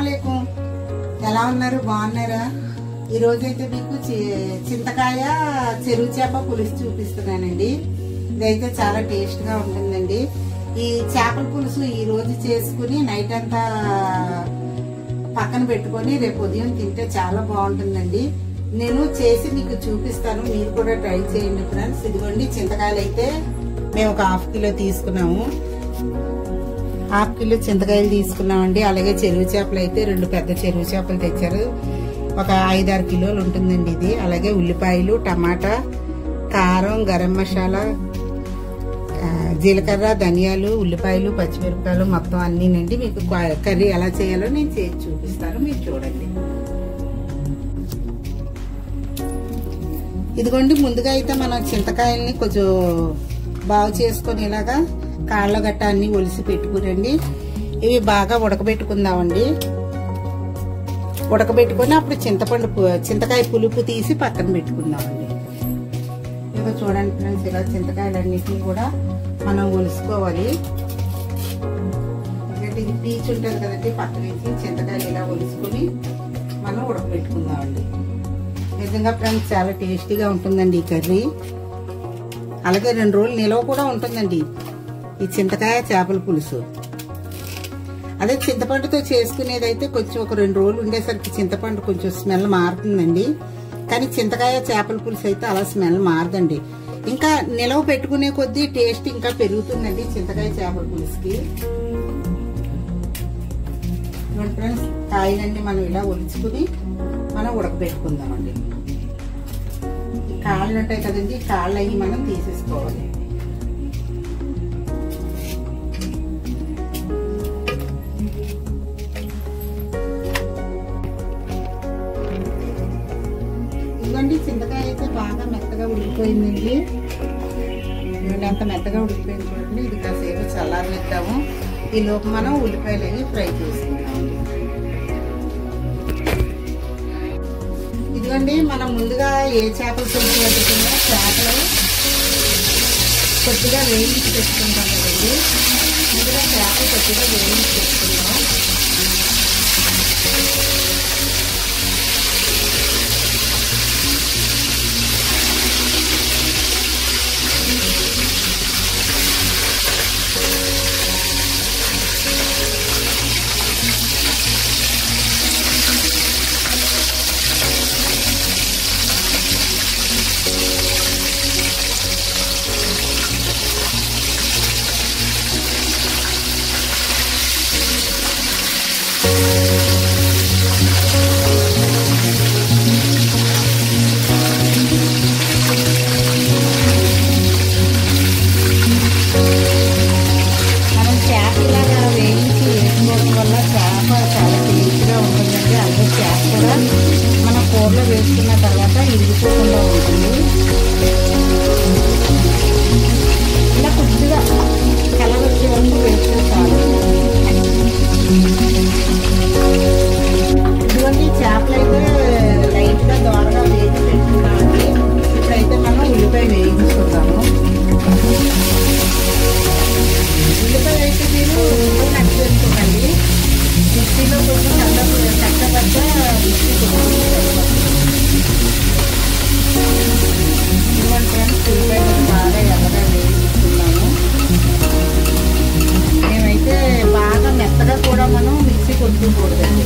అస్సలాముఅలైకుం. ఎలా ఉన్నారు? బాగున్నారా? ఈ రోజు అయితే మీకు చింతకాయ చెరువు చేప పులుసు చూపిస్తున్నానండి. ఇదైతే చాలా టేస్ట్ గా ఉంటుందండి. ఈ చేపల పులుసు ఈ రోజు చేసుకుని నైట్ అంతా పక్కన పెట్టుకొని రేపు ఉదయం తింటే చాలా బాగుంటుందండి. నేను చేసి మీకు చూపిస్తాను, మీరు కూడా ట్రై చేయండి ఫ్రెండ్స్. ఇదిగోండి చింతకాయలు అయితే మేము ఒక హాఫ్ కిలో తీసుకున్నాము. హాఫ్ కిలో చింతకాయలు తీసుకున్నామండి. అలాగే చెరువు చేపలు అయితే 2 పెద్ద చెరువు చేపలు తెచ్చారు. ఒక 5-6 కిలోలు ఉంటుందండి ఇది. అలాగే ఉల్లిపాయలు, టమాటా, కారం, గరం మసాలా, జీలకర్ర, ధనియాలు, ఉల్లిపాయలు, పచ్చిమిరపకాయలు మొత్తం అన్నీనండి. మీకు కర్రీ ఎలా చేయాలో నేను చేసి చూపిస్తాను, మీరు చూడండి. ఇదిగోండి ముందుగా అయితే మనం చింతకాయల్ని కొంచెం బాగు చేసుకొని ఇలాగా కాళ్ళ గట్ట అన్ని ఒలిసి పెట్టుకునండి. ఇవి బాగా ఉడకబెట్టుకుందామండి. ఉడకబెట్టుకొని అప్పుడు చింతకాయ పులుపు తీసి పక్కన పెట్టుకుందామండి. ఇక చూడండి ఫ్రెండ్స్, ఇలా చింతకాయలన్నిటినీ కూడా మనం ఒలుసుకోవాలి. ఎందుకంటే ఇది పీచు ఉంటుంది కదండి, పక్కన వేసి చింతకాయలు ఇలా ఒలుసుకొని మనం ఉడకబెట్టుకుందామండి. నిజంగా ఫ్రెండ్స్ చాలా టేస్టీగా ఉంటుందండి ఈ కర్రీ. అలాగే 2 రోజులు నిలవ కూడా ఉంటుందండి ఈ చింతకాయ చేపల పులుసు. అదే చింతపండుతో చేసుకునేదైతే కొంచెం ఒక 2 రోజులు ఉండేసరికి చింతపండు కొంచెం స్మెల్ మారుతుందండి. కానీ చింతకాయ చేపల పులుసు అయితే అలా స్మెల్ మారదండి. ఇంకా నిలవ పెట్టుకునే కొద్దీ టేస్ట్ ఇంకా పెరుగుతుందండి చింతకాయ చేపల పులుసుకి. ఫ్రెండ్స్, కాయలన్నీ మనం ఇలా ఒలుచుకుని మనం ఉడకబెట్టుకుందామండి. కాళ్ళు ఉంటాయి కదండి, కాళ్ళు అవి మనం తీసేసుకోవాలి. ఇదిగోండి చింతకాయ అయితే బాగా మెత్తగా ఉడికిపోయిందండి. అంత మెత్తగా ఉడికిపోయింది చూడండి. ఇది కాసేపు చల్లారనిద్దాము. ఈ లోపు మనం ఉల్లిపాయలు అవి ఫ్రై చేసుకుందామండి. ఇదిగోండి మనం ముందుగా ఏ చేపలు పులుసు పెట్టుకున్నా చేపలు కొద్దిగా వేయించి పెట్టుకుంటాం కదండి. ముందుగా చేపలు కొద్దిగా వేయించి పెట్టుకుందాం. కూరలో వేసుకున్న తర్వాత ఇరిగిపోకుండా ఉంటుంది. ఇలా కొద్దిగా కలర్ వచ్చే వరకు వేస్తే చాలు. ఇటువంటి చేపలు అయితే లైట్గా దోరగా వేసి పెట్టుకున్నామండి. ఇప్పుడైతే మనం ఉల్లిపాయ వేయించుకుందాము. ఉల్లిపాయ అయితే మీరు నచ్చి వేసుకోండి. మిక్సీలో కొంచెం కట్టబడ్డ మిక్సీ ఉల్లిపాయలు బాగా ఎర్రగా వేయించుకున్నాము. మేమైతే బాగా మెత్తగా కూడా మనం మిక్సీ కొట్టుకోకూడదండి.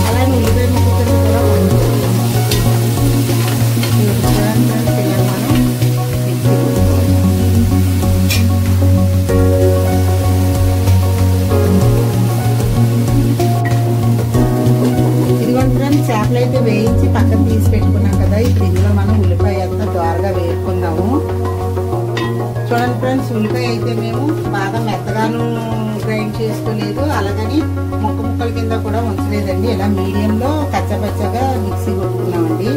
అలాగే ఉల్లిపాయ ముక్కలు కూడా వండుకోవాలి. మనం మిక్సీ కొట్టుకోవాలి. చేపలు అయితే వేయించి పక్కన తీసి పెట్టుకున్నాం కదా. ఇప్పుడు ఇందులో మనం ఉల్లిపాయ అంతా త్వరగా వేసుకుందాము. చూడండి ఫ్రెండ్స్, ఉల్లిపాయ అయితే మేము బాగా మెత్తగాను గ్రైండ్ చేసుకోలేదు, అలాగని ముక్కల కింద కూడా ఉంచలేదండి. ఇలా మీడియంలో కచ్చపచ్చగా మిక్సీ కొట్టుకున్నామండి.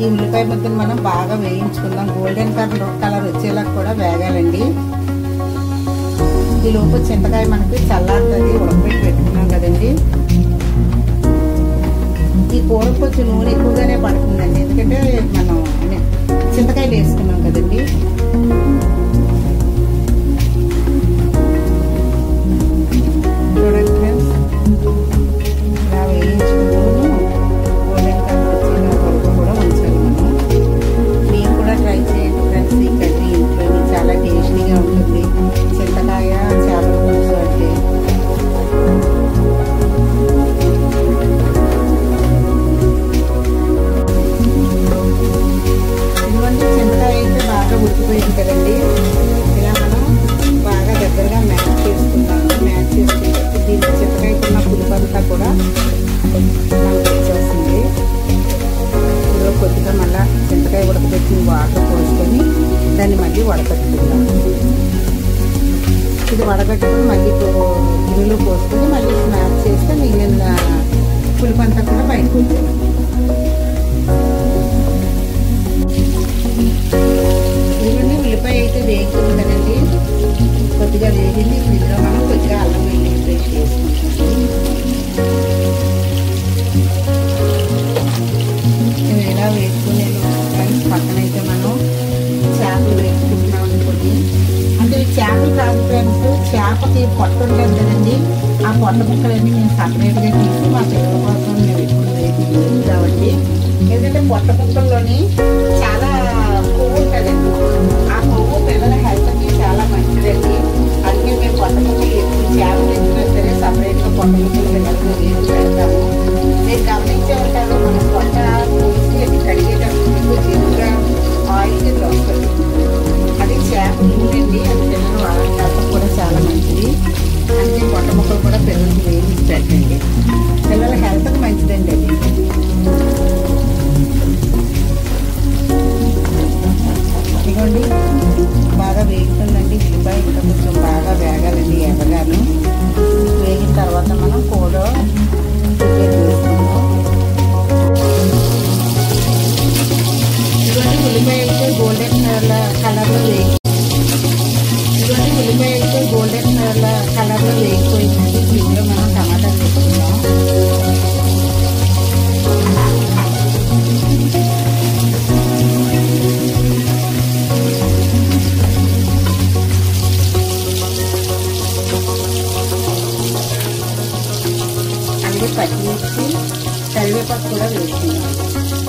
ఈ ఉల్లిపాయ ముద్దను మనం బాగా వేయించుకుందాం. గోల్డెన్ కలర్ వచ్చేలా కూడా వేగాలండి. ఈ లోపు చింతకాయ మనకి చల్లారుతుంది, ఉడకబెట్టి పెట్టుకున్నాం కదండి. ఈ కూర కొంచెం నూనె ఎక్కువగానే పడుతుందండి, ఎందుకంటే మనం చింతకాయలు వేసుకున్నాం కదండి. చూడండి ఫ్రెండ్స్, గిన్నెలో పోసుకొని మళ్ళీ స్మాష్ చేస్తే మిగిలిన పులుపు అంతా కూడా బయటకు వస్తుంది. ఇవన్నీ ఉల్లిపాయ అయితే వేగుతుంది కదండి, కొద్దిగా వేగింది. ఇందులో మనం కొద్దిగా అల్లం వెల్లుల్లి పేస్ట్ వేసుకుంటాం. ఇలా వేసుకునే ఫ్రెండ్స్ పక్కనైతే మనం చేపలు వేసుకుంటున్నాం అనుకోండి. అంటే చేపలు కాదు ఫ్రెండ్స్, చేపకి పొట్ట ఉంటుంది కదండి, ఆ పొట్ట ముక్కలన్నీ మేము సపరేట్గా తీసి మా పిల్లల కోసం మేము ఎప్పుడు వేసి కాబట్టి, ఎందుకంటే పొట్ట ముక్కల్లోని చాలా కొవ్వు ఉంటుందండి. ఆ కొవ్వు పిల్లల హెల్త్కి చాలా మంచిదండి. అందుకే మేము పొట్ట ముక్కలు ఎప్పుడు చేపలు తెచ్చినా సరే సపరేట్గా పొట్ట ముక్కలు పిల్లలకు వేసి పెడతాము. మీరు గమనించే ఉంటారు, మనం పొట్ట తీసి కడిగేటప్పుడు ఎక్కువగా ఆయిల్ కింద వస్తుంది. అది చేప ఉండండి, అది పిల్లలు వాళ్ళకి కూడా చాలా మంచిది. అందుకే పొట్ట ముక్కలు కూడా పిల్లలకి వేయించి పెట్టండి, పిల్లల హెల్త్కి మంచిదండి అది. ఇదిగోండి బాగా వేగుతుందండి ఉల్లిపాయ, ఇంకా కొంచెం బాగా వేగాలండి ఎర్రగాను. వేగిన తర్వాత మనం కూర ప్రిపేర్ చేసుకుందాం. ఇదిగోండి ఉల్లిపాయ అయితే గోల్డెన్ కలర్లో వేగి వేగిపోయిందండి. ఇందులో మనం టమాటా వేసుకుందాం. అలాగే పచ్చిమిర్చి, కరివేపాకు కూడా వేసుకుందాం.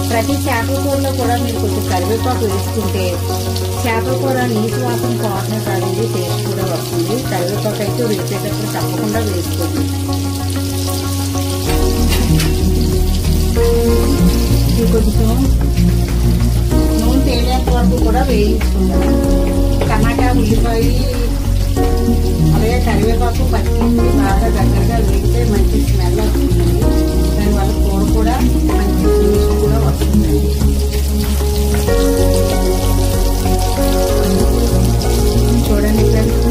ప్రతి చేపల కూరలో కూడా మీరు కొంచెం కరివేపాకు వేసుకుంటే చేపల కూర నీటి వాసన పోవడమే కాదండి, టేస్ట్ కూడా వస్తుంది. కరివేపాకు అయితే వేసేటప్పుడు తప్పకుండా వేసుకోండి. ఇది కొంచెం నూనె తేలేంత వరకు కూడా వేయించుకుంటాం. టమాటా, ఉల్లిపాయ, అలాగే కరివేపాకు, పచ్చిమిర్చి బాగా దగ్గరగా వేస్తే మంచి స్మెల్ వస్తుందండి. దానివల్ల కూర కూడా మంచి టేస్ట్ కూడా వస్తుందండి. చూడండి ఫ్రెండ్స్,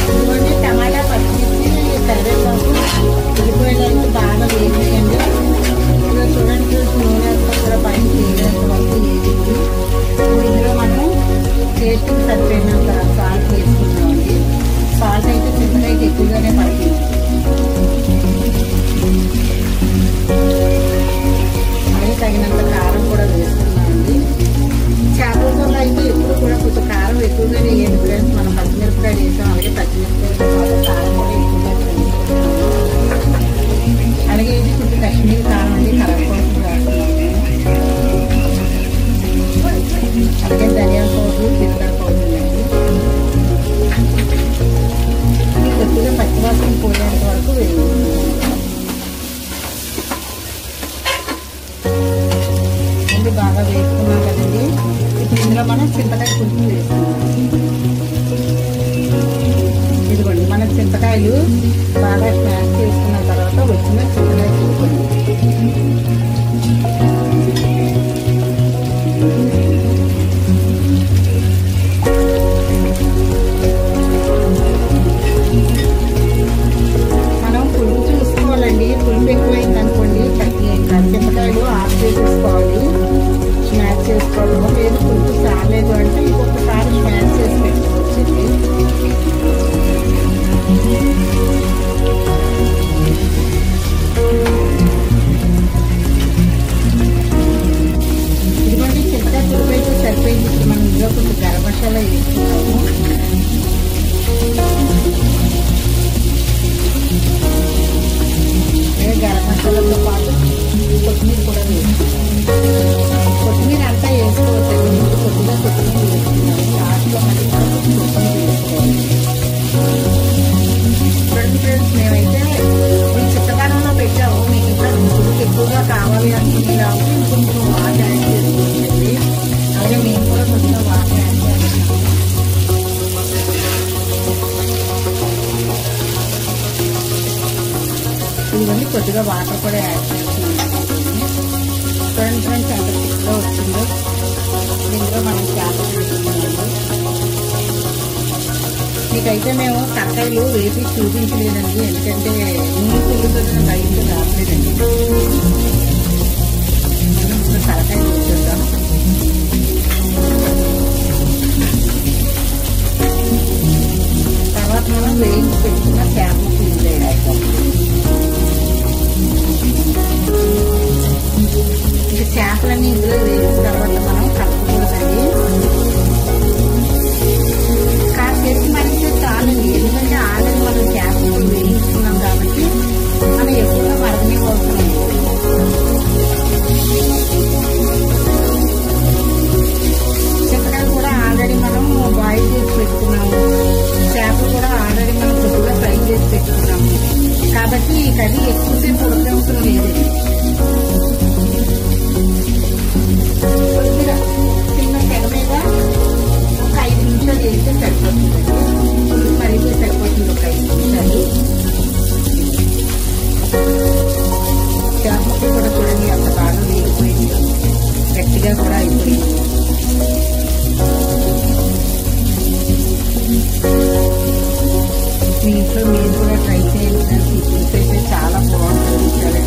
ఇదిగోండి టమాటా, పచ్చిమిర్చి, కరివేపాకు, ఉల్లిపాయలు బాగా వేసేయండి. ఇలా చూడండి నూనె అంతా కూడా పైన తేలేంత వరకు వేసింది. ఇందులో మనం టేస్ట్కి సరిపోయినంత సాల్ట్ వేసుకుంటామండి. సాల్ట్ అయితే చింతకాయకి ఎక్కువగానే పడుతుంది. అలాగే తగినంత కారం కూడా వేసుకున్నామండి. చేపల కూరలో అయితే ఎప్పుడు కూడా కొంచెం కారం ఎక్కువగానే వేయండి ఫ్రెండ్స్. మనం పచ్చిమిరపకాయలు వేసాం, అలాగే పచ్చిమిరపకాయలు కారం కూడా ఎక్కువగా వేసుకుంటాం. అలాగే ఇది కొంచెం కాశ్మీరీ కారం అండి, కలర్ కోసం వేస్తున్నాము. అలాగే ధనియాల పౌడర్, జీలకర్ర పౌడర్ అండి. కొద్దిగా పచ్చివాసన పోయేంత వరకు వేయండి. బాగా వేసుకున్నాం కదండి. ఇప్పుడు ఇందులో మనం చింతకాయ పులుసు వేసుకున్నాం. ఇదిగోండి మన చింతకాయలు బాగా స్మాష్ చేసుకున్న తర్వాత వచ్చిన చింతకాయ పులుసు. మనం పులుపు చూసుకోవాలండి. పులుపు ఎక్కువైంది అనుకోండి చింతకాయలు ఆఫ్ చేసేసుకోవాలి, స్మాష్ చేసుకోవాలి. లేదు పులుపు చాలేదు అంటే ఇంకొకసారి స్మాష్ చేసి పెట్టుకోవచ్చండి. ఇదిగోండి చింతకాయ పులుపు అయితే సరిపోయింది. మనం ఇందులో కొంచెం గరం మసాలా వేసుకుంటాము. గరం మసాలాతో పాటు కొత్తిమీర కూడా వేసుకుంటాం. కొత్తిమీర అంతా వేసుకోవచ్చండి. ముందు కొద్దిగా కొత్తిమీర వేసుకున్నాము, లాస్ట్లో మళ్ళీ కొత్తిమీర వేసుకోవాలి. ఫ్రెండ్స్ మేమైతే ఈ చిత్తకాలంలో పెట్టాము. మీకు ఇంకా పులుపు ఎక్కువగా కావాలి అనుకునేలా కొంచెం వాటర్ యాడ్ చేసుకోవచ్చండి. అలాగే మేము కూడా కొంచెం వాటర్ యాడ్ చేస్తాం. ఇదిగోండి కొద్దిగా వాటర్ కూడా యాడ్ చేస్తున్నాం. ఫ్రెండ్స్ ఎంత చిక్కగా వచ్చిందో. దీంట్లో మనం చేపలు వేసుకున్నాము. మీకైతే మేము తరకాయలు వేసి చూపించలేదండి, ఎందుకంటే నూనె పులుసున్న బయట రావట్లేదండి. మనం ఇప్పుడు తరకాయ చూద్దాం. తర్వాత మనం వేయించి పెట్టుకున్న చేప పులుసు వేయాలి. ఇంకా చేపలన్నీ ఇందులో వేసిన తర్వాత మనం కలుపుకోవాలి. కాసేపు మరిగితే చాలండి, ఎందుకంటే ఆల్రెడీ మనం చేపలు వేయించుకున్నాం కాబట్టి మనం ఎక్కువగా మరగనివ్వవసరం లేదు. చింతకాయలు కూడా ఆల్రెడీ మనం బాయిల్ చేసి పెట్టుకున్నాము, చేపలు కూడా ఆల్రెడీ మనం కొద్దిగా ఫ్రై చేసి పెట్టుకున్నాము కాబట్టి ఈ కర్రీ ఎక్కువసేపు ఉడకవసరం లేదండి. కొద్దిగా చిన్న తెగ మీద ఒక 5 నిమిషాలు వేస్తే సరిపోతుందండి. పులుసు మరిగితే సరిపోతుంది ఒక 5 నిమిషాలు. చేప ముక్క కూడా చూడండి అంత బాగా వేగిపోయింది, గట్టిగా కూడా అయిపోయింది. మీ ఇంట్లో మీరు కూడా ట్రై చేయండి. ఈ పులుసు అయితే చాలా బాగుంటుంది, చాలా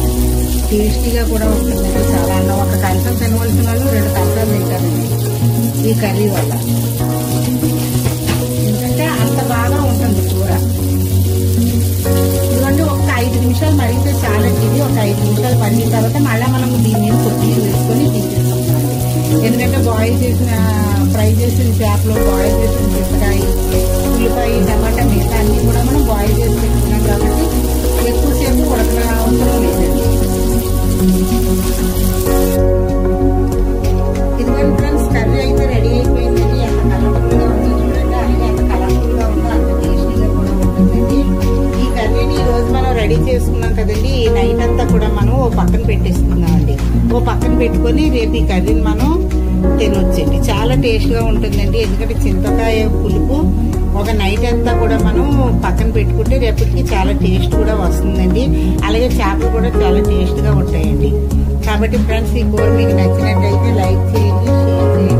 టేస్టీగా కూడా ఉంటుందండి. చాలా అన్నం ఒక కంచం తినవలసిన వాళ్ళు 2 కంచాలు తింటారండి ఈ కర్రీ వల్ల, ఎందుకంటే అంత బాగా ఉంటుంది కూర. ఇదిగోండి ఒక 5 నిమిషాలు మరిగితే చాలండి. ఇది ఒక 5 నిమిషాలు మరిగిన తర్వాత మళ్ళీ మనం దీని మీద కొత్తిమీర వేసుకొని తీసేసుకుంటామండి. ఎందుకంటే బాయిల్ చేసిన ఫ్రై చేసిన చేపలు, బాయిల్ చేసిన చింతకాయ, ఉల్లిపాయ, టమాటా మిగతా అన్ని కూడా మనం బాయిల్ చేసి పెట్టుకున్నాం కాబట్టి ఎక్కువసేపు ఉడకన అవసరం లేదండి. ఇదిగోండి ఫ్రెండ్స్, కర్రీ అయితే రెడీ అయిపోయిందండి. ఎంత కలర్ఫుల్గా ఉందో చూడండి, అలాగే ఎంత కలర్ఫుల్గా ఉందో అంత టేస్టీగా కూడా ఉంటుందండి. ఈ కర్రీని ఈ రోజు మనం రెడీ చేసుకున్నాం కదండి, ఈ నైట్ అంతా కూడా మనం ఓ పక్కన పెట్టేసుకున్నామండి. ఓ పక్కన పెట్టుకొని రేపు ఈ కర్రీని మనం తినొచ్చండి. చాలా టేస్ట్గా ఉంటుందండి, ఎందుకంటే చింతకాయ పులుపు ఒక నైట్ అంతా కూడా మనం పక్కన పెట్టుకుంటే రేపటికి చాలా టేస్ట్ కూడా వస్తుందండి. అలాగే చేపలు కూడా చాలా టేస్ట్గా ఉంటాయండి. కాబట్టి ఫ్రెండ్స్, ఈ కూర మీకు నచ్చినట్టయితే లైక్ చేయండి, షేర్ చేయండి.